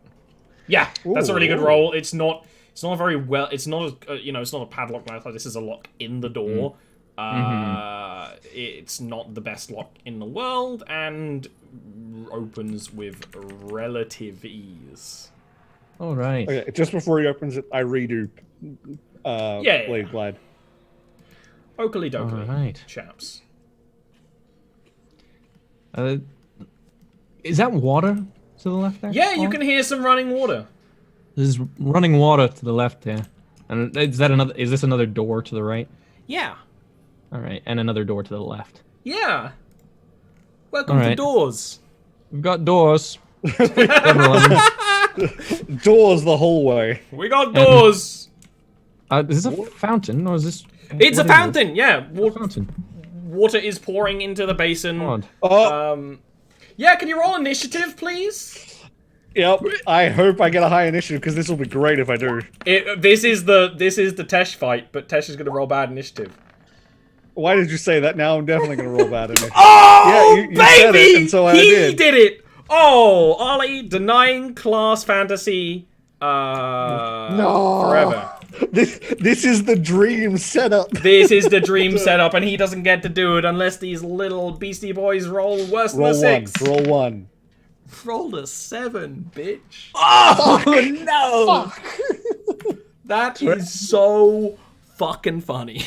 Yeah, that's a really good Ooh. roll. It's not a very well, it's not a, it's not a padlock knife, this is a lock in the door. It's not the best lock in the world, and opens with relative ease. All right. Okay, just before he opens it, I redo. Yeah. Blade Glide. Oakley dokley, Alright. chaps. Is that water to the left there? Yeah, you Oh, can hear some running water. There's running water to the left there. And is this another door to the right? Yeah. All right, and another door to the left. Yeah. Welcome to Alright. doors. We've got doors. Everyone. Doors the whole way. We got doors. Is this a fountain or is this? It's a what is it? fountain, yeah. Fountain. Water is pouring into the basin. Odd. Oh, Yeah, can you roll initiative, please? yep. I hope I get a high initiative because this will be great if I do. This is the Tesh fight, but Tesh is going to roll bad initiative. Why did you say that? Now I'm definitely going to roll bad initiative. Oh, Yeah, you said baby! it, and so I he did. it. Oh, Ollie, denying class fantasy. No. Forever. This is the dream setup. This is the dream setup, and he doesn't get to do it unless these little beastie boys roll worse than a Roll 6. one. Roll one. Roll a 7, bitch. Oh no! That is so fucking funny.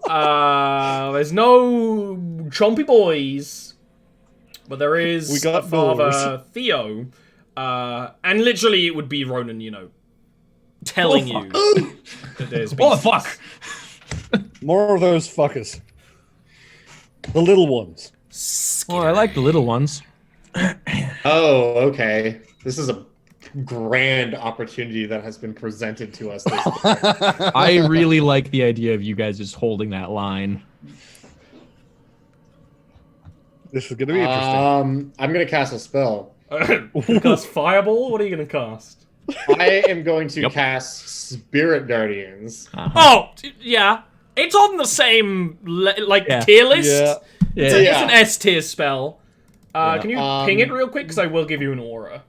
There's no chompy boys, but there is We got Father doors. Theo, and literally it would be Ronan, telling you that there's Oh beasties. fuck! More of those fuckers. The little ones. Oh, I like the little ones. Oh, okay. This is a grand opportunity that has been presented to us. I really like the idea of you guys just holding that line. This is going to be interesting. I'm gonna cast a spell. You cast Fireball? What are you going to cast? I am going to Yep. cast Spirit Guardians. Oh, yeah. It's on the same, Yeah. tier list. Yeah. It's, Yeah. it's an S tier spell. Yeah. Can you ping it real quick? Because I will give you an aura.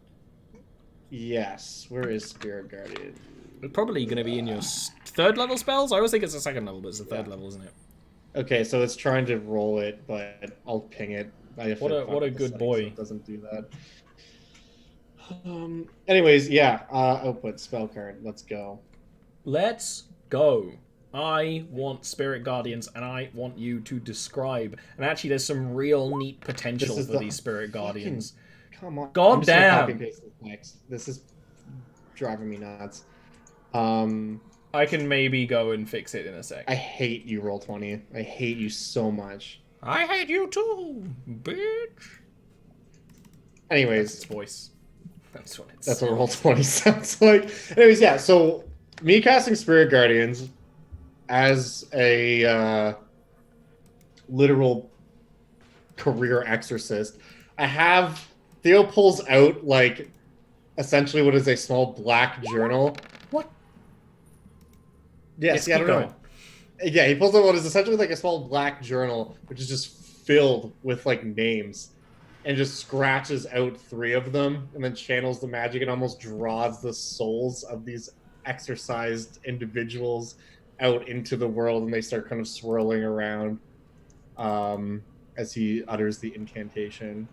Yes. Where is Spirit Guardian? It's probably going to be in your third level spells. I always think it's a second level, but it's the third level, isn't it? Okay, so it's trying to roll it, but I'll ping it. What a good So boy. it doesn't do that. Anyways, yeah. Output spell card. Let's go. Let's go. I want Spirit Guardians, and I want you to describe. And actually, there's some real neat potential This is for the these Spirit Guardians. Come on. God I'm just gonna damn. copy and paste this next. This is driving me nuts. I can maybe go and fix it in a sec. I hate you, Roll20. I hate you so much. I hate you too, bitch. That's Anyways, its voice. That's what it's. that's what Roll20 sounds like. Anyways, yeah, so me casting Spirit Guardians as a literal career exorcist, I have Theo pulls out essentially what is a small black journal. What? Yes, yeah, I keep don't know. going. Yeah, he pulls out what is essentially a small black journal, which is just filled with names, and just scratches out 3 of them, and then channels the magic and almost draws the souls of these exorcised individuals out into the world, and they start kind of swirling around as he utters the incantation.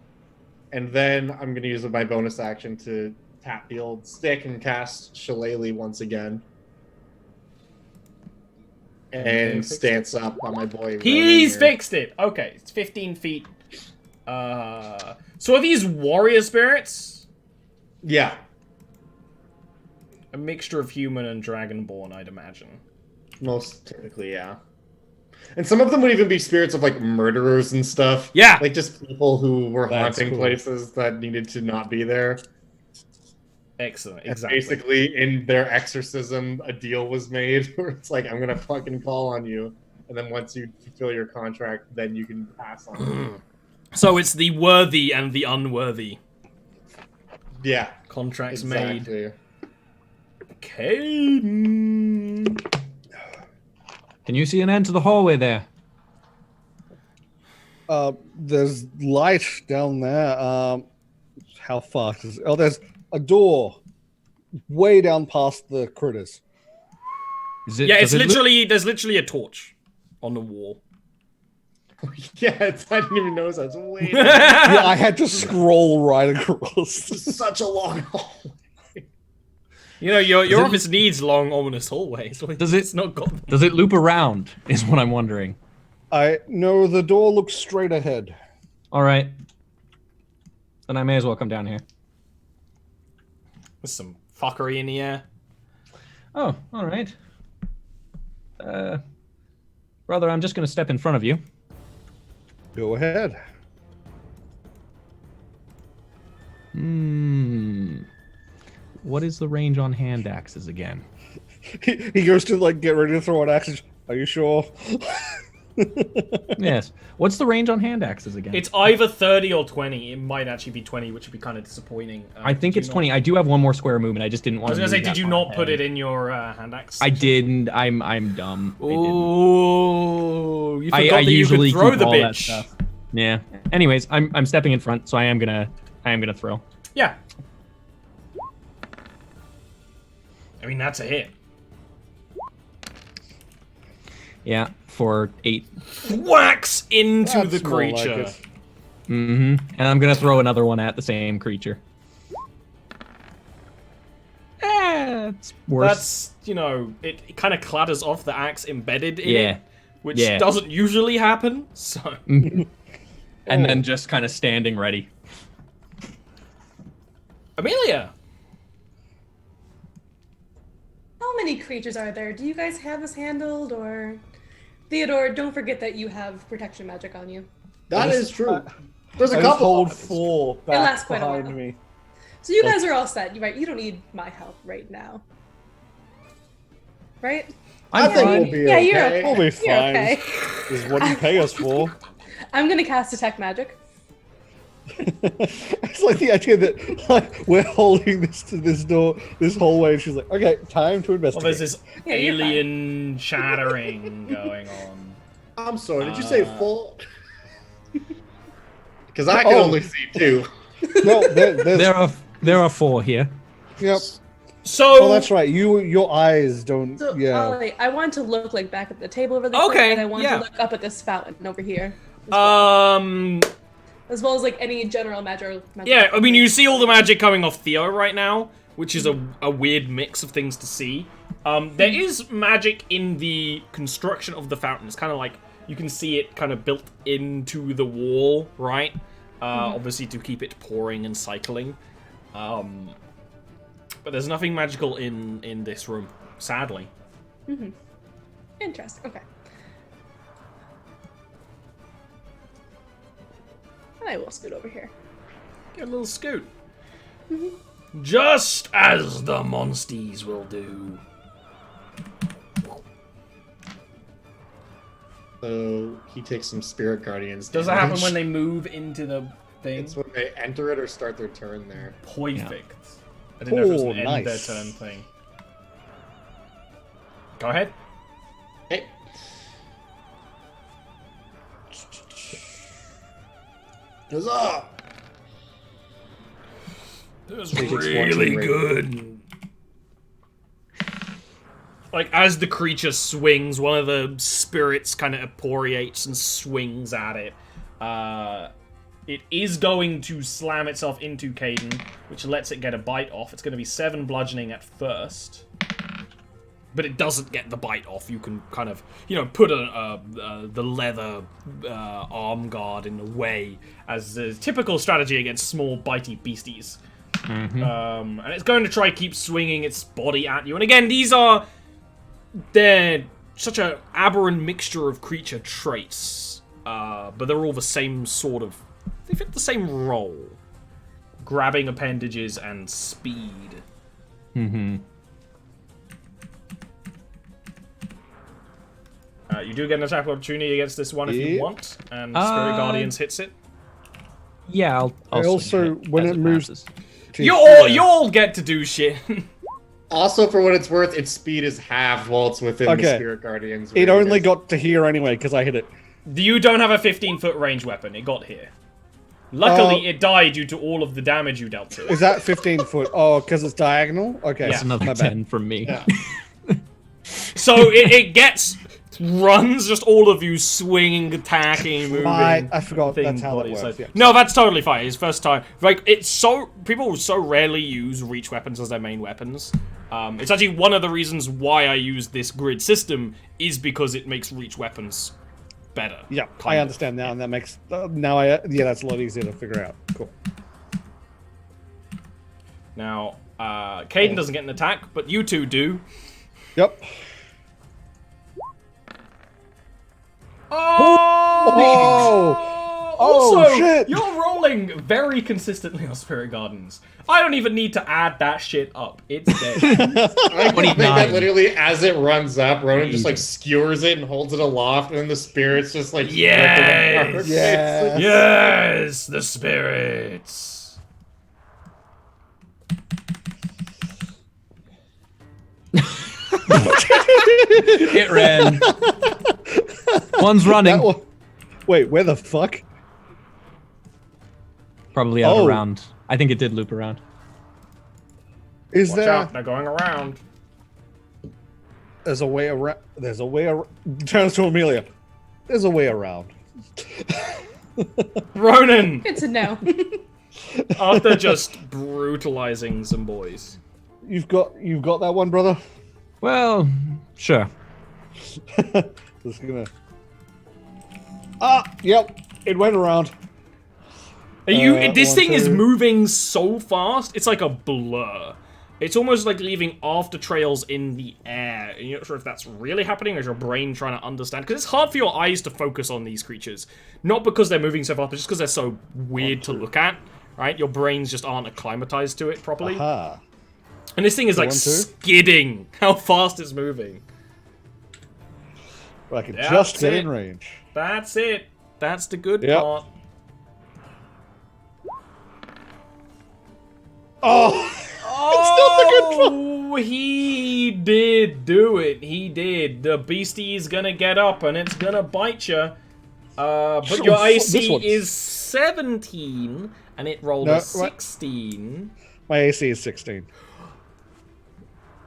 And then I'm going to use my bonus action to tap the old stick and cast Shillelagh once again. And stance up on my boy. He's Ronan here. fixed it. Okay, it's 15 feet. So are these warrior spirits? Yeah. A mixture of human and dragonborn, I'd imagine. Most typically, yeah. And some of them would even be spirits of murderers and stuff. Yeah. Just people who were That's haunting cool. places that needed to not be there. Excellent. And Exactly. basically, in their exorcism, a deal was made where it's I'm gonna fucking call on you, and then once you fulfill your contract, then you can pass on. So it's the worthy and the unworthy. Yeah, Contracts made. exactly. Caden. Can you see an end to the hallway there? There's light down there. How far is it? Oh, there's a door way down past the critters. Is it, Yeah, it's does it look- literally there's literally a torch on the wall. Yeah, I didn't even notice. That's way. Yeah, I had to scroll right across. Such a long hall. You know, your office needs long, ominous hallways. Does it- It's not got them. Does it loop around? Is what I'm wondering. No, the door looks straight ahead. All right. Then I may as well come down here. There's some fuckery in the air. Oh, all right. Brother, I'm just going to step in front of you. Go ahead. What is the range on hand axes again? He goes to like get ready to throw an axe. Are you sure? Yes. What's the range on hand axes again? It's either 30 or 20. It might actually be 20, which would be kind of disappointing. I think did it's you 20. I do have one more square movement. I just didn't I want was to. gonna say, did you not put it in your hand axe? I didn't. I'm dumb. Ooh, you forgot I that you usually could throw keep the all that bitch. stuff. Yeah. Anyways, I'm stepping in front, so I am gonna throw. Yeah. I mean, that's a hit. Yeah, for 8. Whacks into That's the more like creature. it. And I'm gonna throw another one at the same creature. It's worse. That's, you know, it kind of clatters off the axe embedded in Yeah. it, which Yeah. doesn't usually happen. So And then just kind of standing ready. Amelia, How many creatures are there? Do you guys have this handled, or Theodore? Don't forget that you have protection magic on you. That is true. There's a I just couple. hold 4 lasts back quite a behind while. me. So you guys are all set, right? You don't need my help right now, right? I think fine. we'll be Yeah, okay. you're okay. We'll be You're fine. okay. This is what you pay us for. I'm gonna cast detect magic. It's like the idea that like we're holding this to this door, this hallway, and she's like, "Okay, time to well, investigate." there's this Yeah, you're fine. alien shattering going on. I'm sorry, did you say full? Because I can Oh. only see 2. No, there's. There are 4 here. Yep. So Oh, that's right. Your eyes don't. So, yeah. Ollie, I want to look like back at the table over there, Okay, and I want yeah. to look up at this fountain over here, as as well as like any general magic. yeah, I mean, you see all the magic coming off Theo right now, which is a weird mix of things to see. There is magic in the construction of the fountain. It's kind of like you can see it kind of built into the wall, right? Obviously to keep it pouring and cycling. But there's nothing magical in this room, sadly. Interesting. Okay. I will scoot over here. Get a little scoot. Just as the monsties will do. So he takes some spirit guardians. Does that happen damage. when they move into the thing? It's when they enter it or start their turn there. Perfect. I didn't know if it was an Oh, end their nice. turn thing. Go ahead. Hey. Huzzah! That was Takes really 14 rate. good. Like, as the creature swings, one of the spirits kind of apporiates and swings at it. It is going to slam itself into Caden, which lets it get a bite off. It's going to be 7 bludgeoning at first. But it doesn't get the bite off. You can kind of, you know, put the leather arm guard in the way as a typical strategy against small, bitey beasties. And it's going to try keep swinging its body at you. And again, they're such an aberrant mixture of creature traits. But they're all the same sort of... They fit the same role. Grabbing appendages and speed. You do get an attack opportunity against this one if you Yeah. want. And Spirit Guardians hits it. Yeah, I'll I swing also, at when as it moves, passes. You all get to do shit. Also, for what it's worth, its speed is halved while it's within the Okay. Spirit Guardians. it only radius. got to here anyway because I hit it. You don't have a 15-foot range weapon. It got here. Luckily, it died due to all of the damage you dealt to it. Is that 15 foot? Oh, because it's diagonal. Okay, Yeah. That's another my bad. 10 from me. Yeah. So it runs, just all of you swinging, attacking, moving. Right, I forgot thing, that's how that body. works. So- Yeah. No, that's totally fine. It's first time. Like, people so rarely use reach weapons as their main weapons. It's actually one of the reasons why I use this grid system is because it makes reach weapons better. Yeah, kind I of. understand now, and that makes yeah, that's a lot easier to figure out. Cool. Now, Caden doesn't get an attack, but you two do. Yep. Oh! Also, shit! you're rolling very consistently on Spirit Gardens. I don't even need to add that shit up. It's dead. I can think 29. that literally as it runs up, Ronan just like skewers it and holds it aloft, and then the spirits just like Yes! rip it apart. Yes. Yes, the spirits. It ran. One's running. Wait, where the fuck? Probably out of round. I think it did loop around. Is Watch there? out, they're going around. There's a way around. There's a way around. Turns to Amelia. There's a way around. Ronan, Good to know. after just brutalizing some boys. You've got that one, brother. Well, sure. Just gonna. Yep. It went around. Are you? This one, thing is two. moving so fast. It's like a blur. It's almost like leaving after trails in the air. And you're not sure if that's really happening or is your brain trying to understand. Because it's hard for your eyes to focus on these creatures. Not because they're moving so fast, but just because they're so weird to look at. Right? Your brains just aren't acclimatized to it properly. Aha. And this thing is like 1, 2. skidding. How fast it's moving. I can That's just get it. in range. That's it. That's the good Yep. part. Oh! Oh, he did do it. He did. The beastie is gonna get up and it's gonna bite you. But your AC is 17 and it rolled a 16. My AC is 16.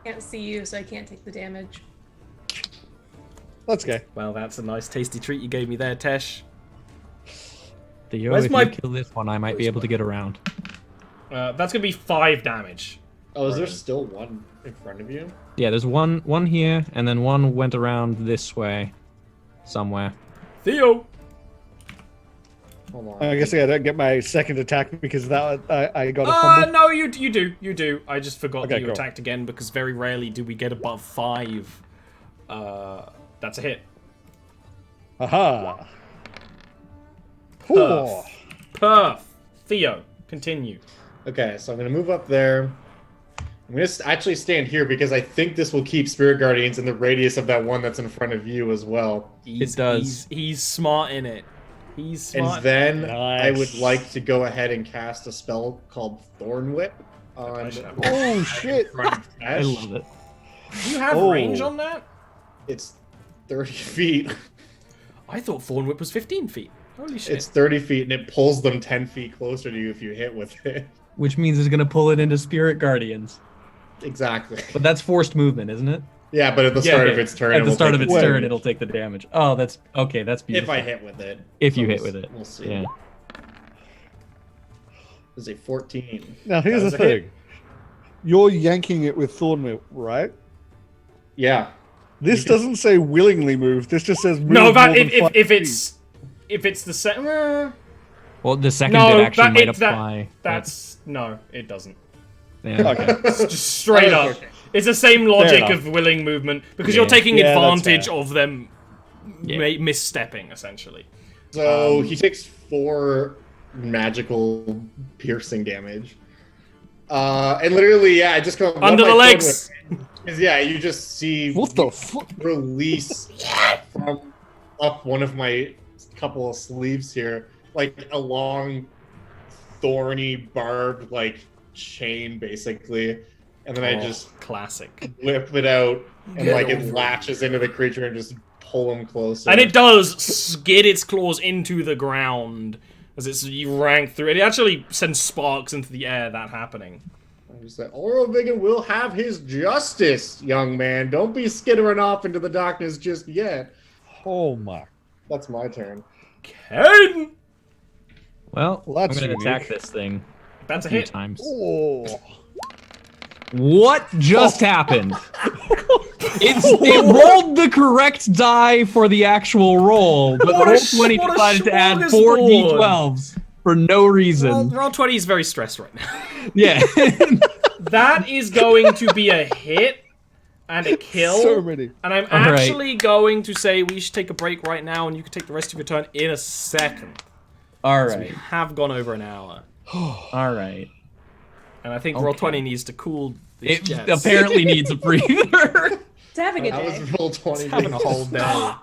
Can't see you, so I can't take the damage. That's okay. Well, that's a nice tasty treat you gave me there, Tesh. Theo, Where's if my- you kill this one, I might be able to get around. That's gonna be 5 damage. Oh, is there still one in front of you? Yeah, there's one here, and then one went around this way, somewhere. Theo! Hold on. I guess I don't get my second attack because that I got a fumble. No, you do. I just forgot Okay, that you cool. attacked again because very rarely do we get above 5. That's a hit. Aha. Perf. Perf. Theo, continue. Okay, so I'm gonna move up there. I'm gonna actually stand here because I think this will keep Spirit Guardians in the radius of that one that's in front of you as well. He's, It does. He's smart in it. He's smart. And then I Nice. would like to go ahead and cast a spell called Thorn Whip on Oh shit. front of I Tesh. love it. Do you have Oh. range on that? It's 30 feet. I thought Thorn Whip was 15 feet. Holy shit. It's 30 feet, and it pulls them 10 feet closer to you if you hit with it. Which means it's gonna pull it into Spirit Guardians. Exactly. But that's forced movement, isn't it? Yeah, but at the start of its turn, At it the will start take of its the turn, damage. it'll take the damage. Oh, that's okay. That's If beautiful. I hit with it. If you So hit with it. We'll see. Yeah. This is a 14. Now here's the That was a hit. thing. You're yanking it with Thorn Whip, right? Yeah. This doesn't say willingly move. This just says move no, but more than 5 if feet. it's the second. Well, the second No, bit actually that- might it- that- apply. That's no, it doesn't. Yeah. Okay. It's just straight up. Okay. It's the same logic enough. of willing movement because Yeah. you're taking Yeah, that's advantage fair. of them Yeah. misstepping essentially. So he takes 4 magical piercing damage. And literally, yeah, I just go Under the legs. Because yeah, you just see What the fuck? release from up one of my couple of sleeves here, like a long, thorny, barbed like chain, basically, and then I just classic. whip it out and Get like it over it. latches into the creature and just pull him closer. And it does skid its claws into the ground as it's you rank through it. It actually sends sparks into the air. That happening. I just said, Orovigan will have his justice, young man. Don't be skittering off into the darkness just yet. Oh my. That's my turn. Ken! Well, Well, that's I'm gonna unique. attack this thing That's a a few hit. times. Oh. What just happened? It rolled the correct die for the actual roll, but What a Roll20 what a decided to add smorgasbord. 4 d12s for no reason. Well, Roll20 is very stressed right now. Yeah. That is going to be a hit and a kill. So many. And I'm All right. actually going to say we should take a break right now, and you can take the rest of your turn in a second. All So we right. have gone over an hour. All right. And I think Okay. Roll20 needs to cool these It jets. apparently needs a breather. It's having a That day. was roll 20. Having a whole day.